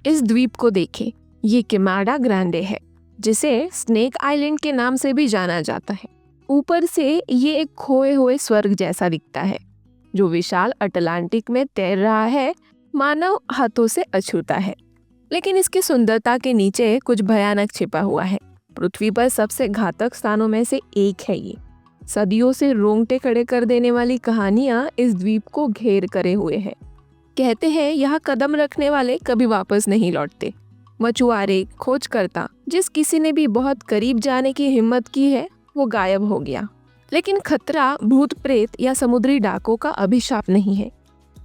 इस द्वीप को देखें, ये किमाडा ग्रांडे है, जिसे स्नेक आइलैंड के नाम से भी जाना जाता है। ऊपर से ये एक खोए हुए स्वर्ग जैसा दिखता है, जो विशाल अटलांटिक में तैर रहा है, मानव हाथों से अछूता है। लेकिन इसकी सुंदरता के नीचे कुछ भयानक छिपा हुआ है। पृथ्वी पर सबसे घातक स्थानों में से एक है ये। सदियों से रोंगटे खड़े कर देने वाली कहानियां इस द्वीप को घेर करे हुए हैं। कहते हैं यहाँ कदम रखने वाले कभी वापस नहीं लौटते। मछुआरे, खोजकर्ता, जिस किसी ने भी बहुत करीब जाने की हिम्मत की है, वो गायब हो गया। लेकिन खतरा भूत प्रेत या समुद्री डाकों का अभिशाप नहीं है,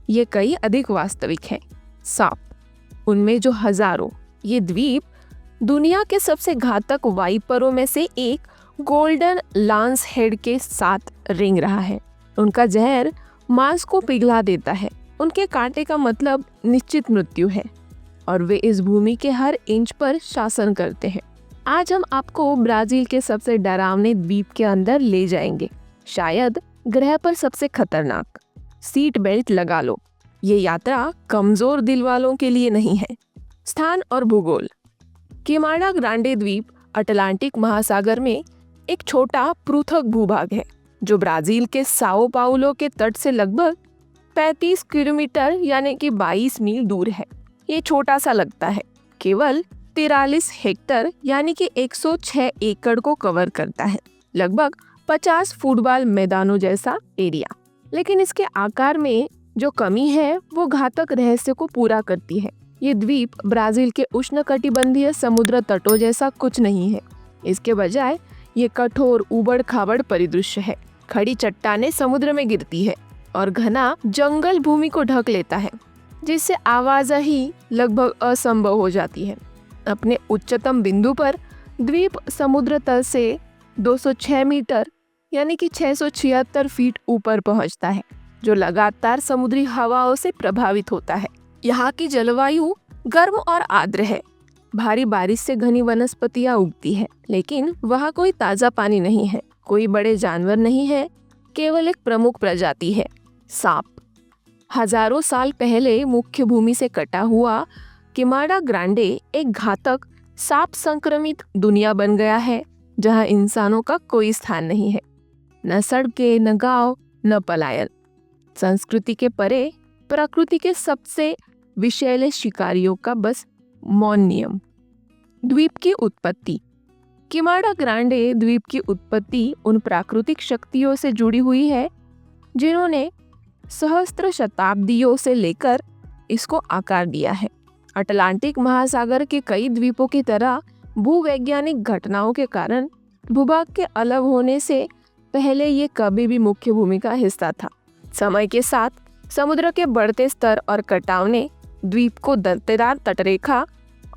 ये कई अधिक वास्तविक है। सांप, उनमें जो हजारों। ये द्वीप दुनिया के सबसे घातक वाइपरों में से एक गोल्डन लांस हेड के साथ रेंग रहा है। उनका जहर मांस को पिघला देता है। उनके कांटे का मतलब निश्चित मृत्यु है, और वे इस भूमि के हर इंच पर शासन करते हैं। आज हम आपको ब्राजील के सबसे डरावने द्वीप के अंदर ले जाएंगे, शायद ग्रह पर सबसे खतरनाक। सीट बेल्ट लगा लो, ये यात्रा कमजोर दिल वालों के लिए नहीं है। स्थान और भूगोल। किमाडा ग्रांडे द्वीप अटलांटिक महासागर में एक छोटा पृथक भूभाग है, जो ब्राजील के साओ पाउलो के तट से लगभग 35 किलोमीटर यानी कि 22 मील दूर है। ये छोटा सा लगता है, केवल 43 हेक्टर यानी कि 106 एकड़ को कवर करता है, लगभग 50 फुटबॉल मैदानों जैसा एरिया। लेकिन इसके आकार में जो कमी है वो घातक रहस्य को पूरा करती है। ये द्वीप ब्राजील के उष्णकटिबंधीय समुद्र तटों जैसा कुछ नहीं है। इसके बजाय ये कठोर उबड़ खाबड़ परिदृश्य है। खड़ी चट्टानें समुद्र में गिरती है और घना जंगल भूमि को ढक लेता है, जिससे आवाजाही लगभग असंभव हो जाती है। अपने उच्चतम बिंदु पर द्वीप समुद्र तल से 206 मीटर यानी कि 676 फीट ऊपर पहुंचता है, जो लगातार समुद्री हवाओं से प्रभावित होता है। यहाँ की जलवायु गर्म और आर्द्र है। भारी बारिश से घनी वनस्पतियाँ उगती है, लेकिन वहाँ कोई ताज़ा पानी नहीं है, कोई बड़े जानवर नहीं है, केवल एक प्रमुख प्रजाति है, सांप। हजारों साल पहले मुख्य भूमि से कटा हुआ किमाडा ग्रांडे एक घातक सांप संक्रमित दुनिया बन गया है, जहाँ इंसानों का कोई स्थान नहीं है। न सड़कें, न गांव, न पलायन। संस्कृति के परे प्रकृति के सबसे विषैले शिकारियों का बस मौन नियम। द्वीप की उत्पत्ति। किमाडा ग्रांडे द्वीप की उत्पत्ति उन प्राकृतिक शक्तियों से जुड़ी हुई है जिन्होंने सहस्त्र शताब्दियों से लेकर इसको आकार दिया है। अटलांटिक महासागर के कई द्वीपों की तरह भूवैज्ञानिक घटनाओं के कारण भूभाग के अलग होने से पहले ये कभी भी मुख्य भूमि का हिस्सा था। समय के साथ समुद्र के बढ़ते स्तर और कटाव ने द्वीप को दंतेदार तटरेखा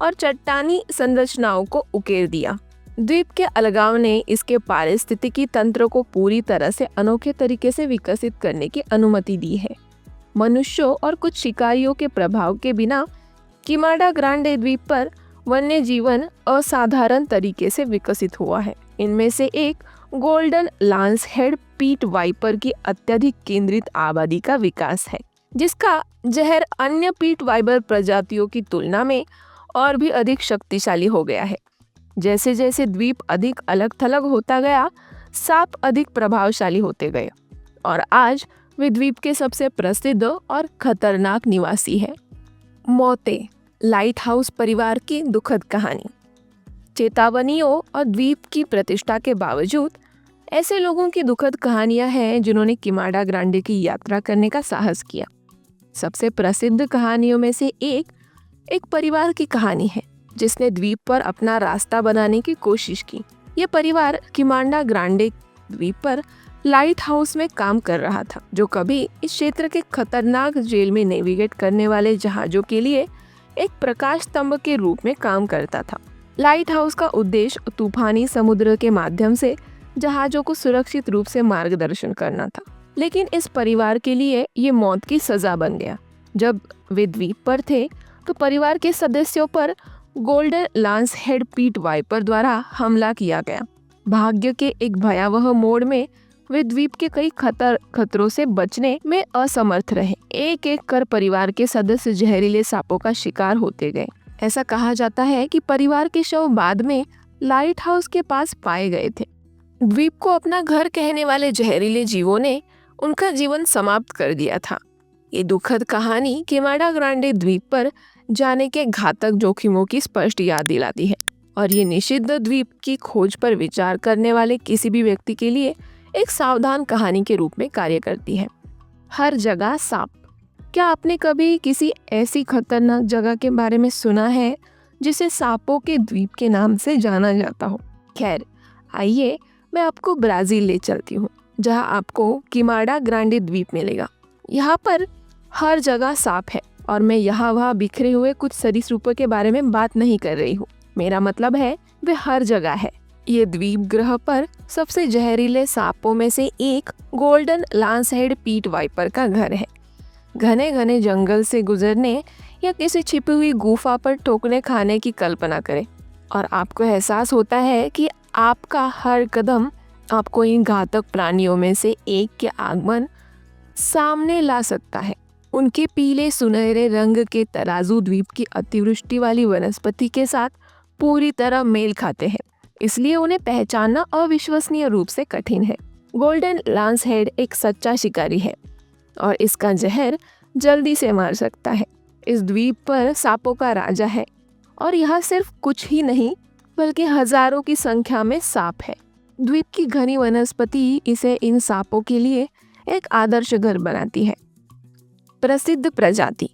और चट्टानी संरचनाओं को उकेर दिया। द्वीप के अलगाव ने इसके पारिस्थितिकी तंत्र को पूरी तरह से अनोखे तरीके से विकसित करने की अनुमति दी है। मनुष्यों और कुछ शिकारियों के प्रभाव के बिना किमाडा ग्रांडे द्वीप पर वन्य जीवन असाधारण तरीके से विकसित हुआ है। इनमें से एक गोल्डन लांस हेड पीट वाइपर की अत्यधिक केंद्रित आबादी का विकास है, जिसका जहर अन्य पीट वाइपर प्रजातियों की तुलना में और भी अधिक शक्तिशाली हो गया है। जैसे जैसे द्वीप अधिक अलग थलग होता गया, सांप अधिक प्रभावशाली होते गए और आज वे द्वीप के सबसे प्रसिद्ध और खतरनाक निवासी हैं। मौतें। लाइट हाउस परिवार की दुखद कहानी। चेतावनियों और द्वीप की प्रतिष्ठा के बावजूद ऐसे लोगों की दुखद कहानियां हैं जिन्होंने किमाडा ग्रांडे की यात्रा करने का साहस किया। सबसे प्रसिद्ध कहानियों में से एक परिवार की कहानी है जिसने द्वीप पर अपना रास्ता बनाने की कोशिश की। यह परिवार किमाडा ग्रांडे द्वीप पर लाइट हाउस में काम कर रहा था, जो कभी इस क्षेत्र के खतरनाक जेल में नेविगेट करने वाले जहाजों के लिए एक प्रकाश स्तंभ के रूप में काम करता था। लाइट हाउस का उद्देश्य तूफानी समुद्र के माध्यम से जहाजों को सुरक्षित रूप से मार्गदर्शन करना था, लेकिन इस परिवार के लिए ये मौत की सजा बन गया। जब वे द्वीप पर थे तो परिवार के सदस्यों पर गोल्डन लांस हेड पीट वाइपर द्वारा हमला किया गया। भाग्य के एक भयावह मोड़ में वे द्वीप के कई खतरों से बचने में असमर्थ रहे। एक एक कर परिवार के सदस्य जहरीले सांपों का शिकार होते गए। ऐसा कहा जाता है कि परिवार के शव बाद में लाइट हाउस के पास पाए गए थे। द्वीप को अपना घर कहने वाले जहरीले जीवों ने उनका जीवन समाप्त कर दिया था। ये दुखद कहानी किमाडा ग्रांडे द्वीप पर जाने के घातक जोखिमों की स्पष्ट याद दिलाती है और ये निषिद्ध द्वीप की खोज पर विचार करने वाले किसी भी व्यक्ति के लिए एक सावधान कहानी के रूप में कार्य करती है। हर जगह सांप। क्या आपने कभी किसी ऐसी खतरनाक जगह के बारे में सुना है जिसे सांपों के द्वीप के नाम से जाना जाता हो? खैर, आइए मैं आपको ब्राजील ले चलती हूँ, जहाँ आपको किमाडा ग्रांडे द्वीप मिलेगा। यहाँ पर हर जगह सांप है और मैं यहाँ वहाँ बिखरे हुए कुछ सरीसृपों के बारे में बात नहीं कर रही हूँ। मेरा मतलब है वे हर जगह है। ये द्वीप ग्रह पर सबसे जहरीले सांपों में से एक गोल्डन लांसहेड पीट वाइपर का घर है। घने घने जंगल से गुजरने या किसी छिपी हुई गुफा पर ठोकरे खाने की कल्पना करें और आपको एहसास होता है कि आपका हर कदम आपको इन घातक प्राणियों में से एक के आगमन सामने ला सकता है। उनके पीले सुनहरे रंग के तराजू द्वीप की अतिवृष्टि वाली वनस्पति के साथ पूरी तरह मेल खाते हैं, इसलिए उन्हें पहचानना अविश्वसनीय रूप से कठिन है। गोल्डन लांसहेड एक सच्चा शिकारी है और इसका जहर जल्दी से मार सकता है। इस द्वीप पर सांपों का राजा है और यहाँ सिर्फ कुछ ही नहीं बल्कि हजारों की संख्या में सांप है। द्वीप की घनी वनस्पति इसे इन सांपों के लिए एक आदर्श घर बनाती है। प्रसिद्ध प्रजाति।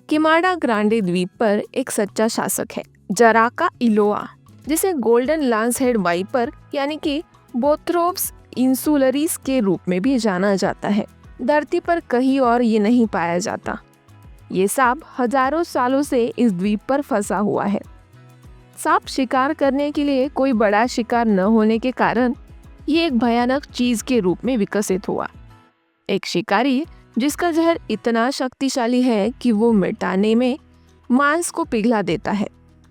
किमाडा ग्रांडे द्वीप पर एक सच्चा शासक है, जराका इलोआ, जिसे गोल्डन लांसहेड वाइपर यानी कि बोथ्रोप्स इंसुलरिस के रूप में भी जाना जाता है। धरती पर कहीं और ये नहीं पाया जाता। ये सांप हजारों सालों से इस द्वीप पर फंसा हुआ है। सांप शिकार करने के लिए कोई बड़ा शिकार न होने के कारण ये एक भयानक चीज के रूप में विकसित हुआ। एक शिकारी जिसका जहर इतना शक्तिशाली है कि वो मिटाने में मांस को पिघला देता है।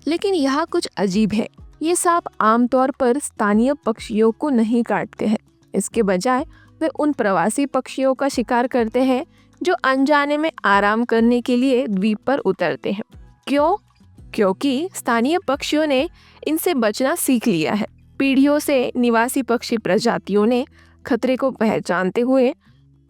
लेकिन यहाँ कुछ अजीब है, ये सांप आमतौर पर स्थानीय पक्षियों को नहीं काटते हैं। इसके बजाय वे उन प्रवासी पक्षियों का शिकार करते हैं जो अनजाने में आराम करने के लिए द्वीप पर उतरते हैं। क्यों? क्योंकि स्थानीय पक्षियों ने इनसे बचना सीख लिया है। पीढ़ियों से निवासी पक्षी प्रजातियों ने खतरे को पहचानते हुए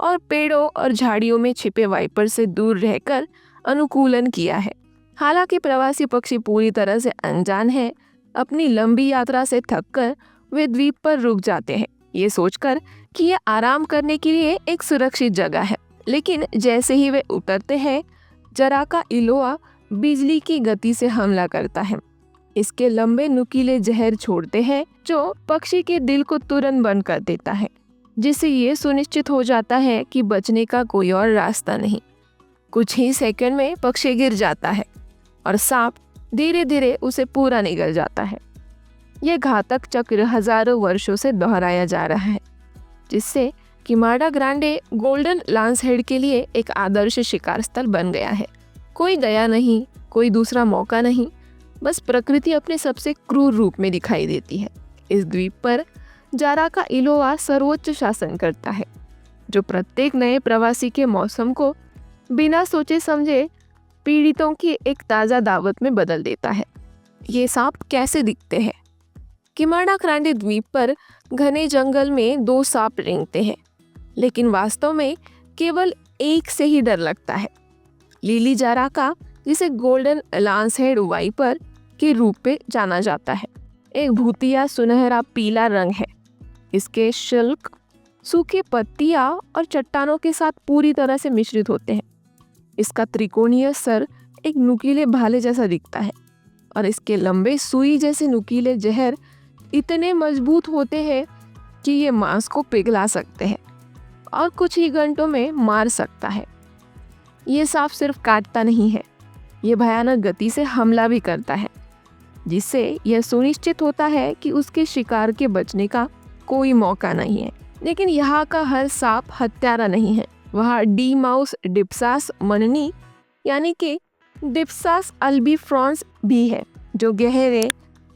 और पेड़ों और झाड़ियों में छिपे वाइपर से दूर रहकर अनुकूलन किया है। हालांकि प्रवासी पक्षी पूरी तरह से अनजान हैं, अपनी लंबी यात्रा से थककर वे द्वीप पर रुक जाते हैं, ये सोचकर कि ये आराम करने के लिए एक सुरक्षित जगह है। लेकिन जैसे ही वे उतरते हैं, जराका इलोआ बिजली की गति से हमला करता है। इसके लंबे नुकीले जहर छोड़ते हैं जो पक्षी के दिल को तुरंत बंद कर देता है, जिससे ये सुनिश्चित हो जाता है कि बचने का कोई और रास्ता नहीं। कुछ ही सेकंड में पक्षी गिर जाता है और सांप धीरे धीरे उसे पूरा निगल जाता है। यह घातक चक्र हजारों वर्षों से दोहराया जा रहा है, जिससे किमाडा ग्रांडे गोल्डन लांसहेड के लिए एक आदर्श शिकार स्थल बन गया है। कोई दया नहीं, कोई दूसरा मौका नहीं, बस प्रकृति अपने सबसे क्रूर रूप में दिखाई देती है। इस द्वीप पर जराका इलोआ सर्वोच्च शासन करता है, जो प्रत्येक नए प्रवासी के मौसम को बिना सोचे समझे पीड़ितों की एक ताज़ा दावत में बदल देता है। ये सांप कैसे दिखते हैं? किमाडा ग्रांडे द्वीप पर घने जंगल में 2 सांप रेंगते हैं, लेकिन वास्तव में केवल एक से ही डर लगता है। लीली जराका, जिसे गोल्डन लांसहेड वाइपर के रूप में जाना जाता है, एक भूतिया सुनहरा पीला रंग है। इसके शुल्क सूखे पत्तियां और चट्टानों के साथ पूरी तरह से मिश्रित होते हैं। इसका त्रिकोणीय सर एक नुकीले भाले जैसा दिखता है और इसके लंबे सुई जैसे नुकीले जहर इतने मजबूत होते हैं कि ये मांस को पिघला सकते हैं और कुछ ही घंटों में मार सकता है। ये सांप सिर्फ काटता नहीं है, ये भयानक गति से हमला भी करता है, जिससे यह सुनिश्चित होता है कि उसके शिकार के बचने का कोई मौका नहीं है। लेकिन यहाँ का हर सांप हत्यारा नहीं है। वहाँ डी माउस डिप्सास मननी यानी कि डिप्सास अल्बीफ्रॉन्स भी है, जो गहरे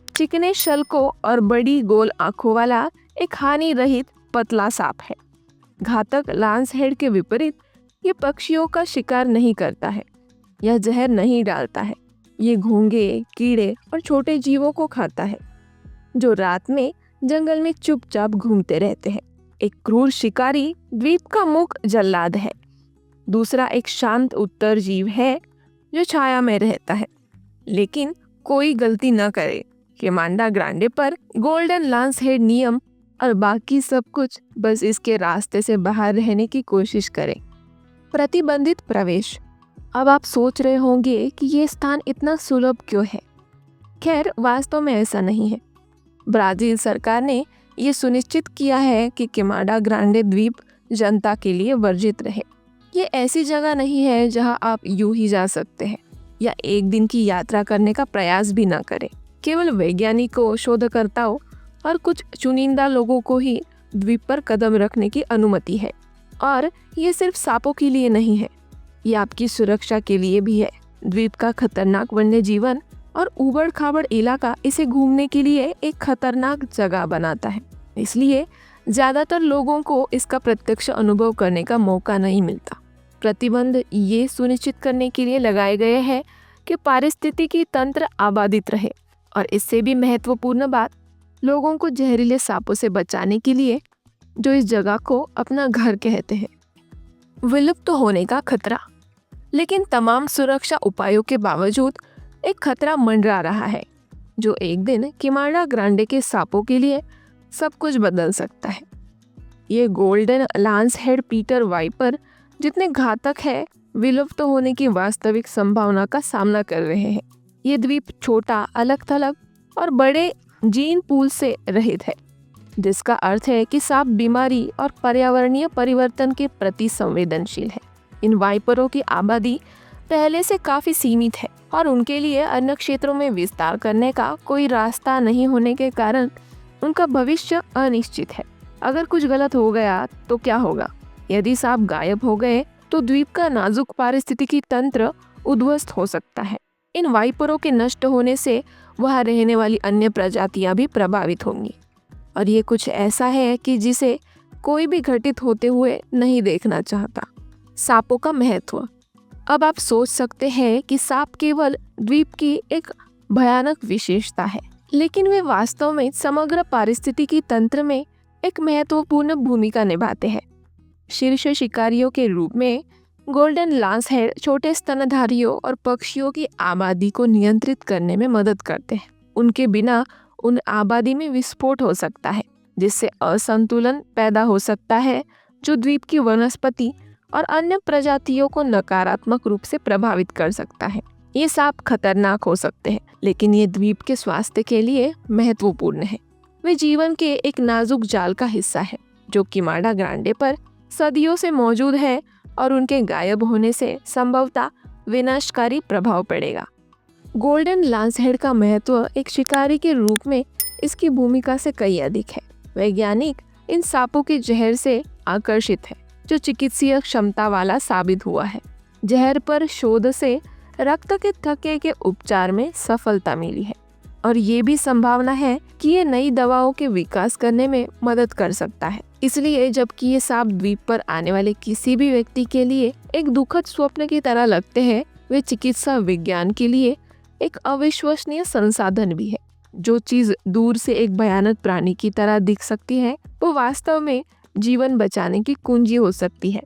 चिकने शल्कों और बड़ी गोल आंखों वाला एक हानि रहित पतला सांप है। घातक लांसहेड के विपरीत ये पक्षियों का शिकार नहीं करता है, यह जहर नहीं डालता है, ये घोंघे, कीड़े और छोटे जीवों को खाता है जो रात में जंगल में चुपचाप घूमते रहते हैं। एक क्रूर शिकारी द्वीप का मुख्य जल्लाद है। दूसरा एक शांत उत्तर जीव है जो छाया में रहता है। लेकिन कोई गलती न करे, किमांडा ग्रांडे पर गोल्डन लांस हेड नियम और बाकी सब कुछ बस इसके रास्ते से बाहर रहने की कोशिश करे। प्रतिबंधित प्रवेश। अब आप सोच रहे होंगे कि ये स्थान इतना सुलभ क्यों है। खैर, वास्तव में ऐसा नहीं है। ब्राजील सरकार ने ये सुनिश्चित किया है कि किमांडा ग्रांडे द्वीप जनता के लिए वर्जित रहे। ये ऐसी जगह नहीं है जहां आप यूं ही जा सकते हैं या एक दिन की यात्रा करने का प्रयास भी ना करें। केवल वैज्ञानिकों, शोधकर्ताओं और कुछ चुनिंदा लोगों को ही द्वीप पर कदम रखने की अनुमति है। और ये सिर्फ सांपों के लिए नहीं है, ये आपकी सुरक्षा के लिए भी है। द्वीप का खतरनाक वन्य जीवन और उबड़ खाबड़ इलाका इसे घूमने के लिए एक खतरनाक जगह बनाता है। इसलिए ज्यादातर लोगों को इसका प्रत्यक्ष अनुभव करने का मौका नहीं मिलता। प्रतिबंध ये सुनिश्चित करने के लिए लगाए गए हैं कि पारिस्थितिकी तंत्र आबादित रहे, और इससे भी महत्वपूर्ण बात, लोगों को जहरीले सांपों से बचाने के लिए जो इस जगह को अपना घर कहते हैं। विलुप्त होने का खतरा। लेकिन तमाम सुरक्षा उपायों के बावजूद एक खतरा मंडरा रहा है जो एक दिन किमांडा ग्रांडे के सांपों के लिए सब कुछ बदल सकता है। ये golden lance head pit viper जितने घातक है, विलुप्त होने की वास्तविक संभावना का सामना कर रहे हैं। ये द्वीप छोटा, अलग थलग और बड़े जीन पूल से रहित है, जिसका अर्थ है कि सांप बीमारी और पर्यावरणीय परिवर्तन के प्रति संवेदनशील है। इन वाइपरों की आबादी पहले से काफी सीमित है और उनके लिए अन्य क्षेत्रों में विस्तार करने का कोई रास्ता नहीं होने के कारण उनका भविष्य अनिश्चित है। अगर कुछ गलत हो गया तो क्या होगा? यदि सांप गायब हो गए तो द्वीप का नाजुक पारिस्थितिकी तंत्र उद्ध्वस्त हो सकता है। इन वाइपरों के नष्ट होने से वहां रहने वाली अन्य प्रजातियां भी प्रभावित होंगी, और ये कुछ ऐसा है कि जिसे कोई भी घटित होते हुए नहीं देखना चाहता। सांपों का महत्व। अब आप सोच सकते हैं कि सांप केवल द्वीप की एक भयानक विशेषता है, लेकिन वे वास्तव में समग्र पारिस्थितिकी तंत्र में एक महत्वपूर्ण भूमिका निभाते हैं। शीर्ष शिकारियों के रूप में गोल्डन लांस हेड छोटे स्तनधारियों और पक्षियों की आबादी को नियंत्रित करने में मदद करते हैं। उनके बिना उन आबादी में विस्फोट हो सकता है, जिससे असंतुलन पैदा हो सकता है जो द्वीप की वनस्पति और अन्य प्रजातियों को नकारात्मक रूप से प्रभावित कर सकता है। ये सांप खतरनाक हो सकते हैं, लेकिन ये द्वीप के स्वास्थ्य के लिए महत्वपूर्ण है। वे जीवन के एक नाजुक जाल का हिस्सा है जो किमांडा ग्रांडे पर सदियों से मौजूद है, और उनके गायब होने से संभवतः विनाशकारी प्रभाव पड़ेगा। गोल्डन लांसहेड का महत्व एक शिकारी के रूप में इसकी भूमिका से कई अधिक है। वैज्ञानिक इन सांपों के जहर से आकर्षित है जो चिकित्सीय क्षमता वाला साबित हुआ है। जहर पर शोध से रक्त के थक्के के उपचार में सफलता मिली है, और ये भी संभावना है कि ये नई दवाओं के विकास करने में मदद कर सकता है। इसलिए जबकि ये सांप द्वीप पर आने वाले किसी भी व्यक्ति के लिए एक दुखद स्वप्न की तरह लगते हैं, वे चिकित्सा विज्ञान के लिए एक अविश्वसनीय संसाधन भी है। जो चीज दूर से एक भयानक प्राणी की तरह दिख सकती है, वो वास्तव में जीवन बचाने की कुंजी हो सकती है।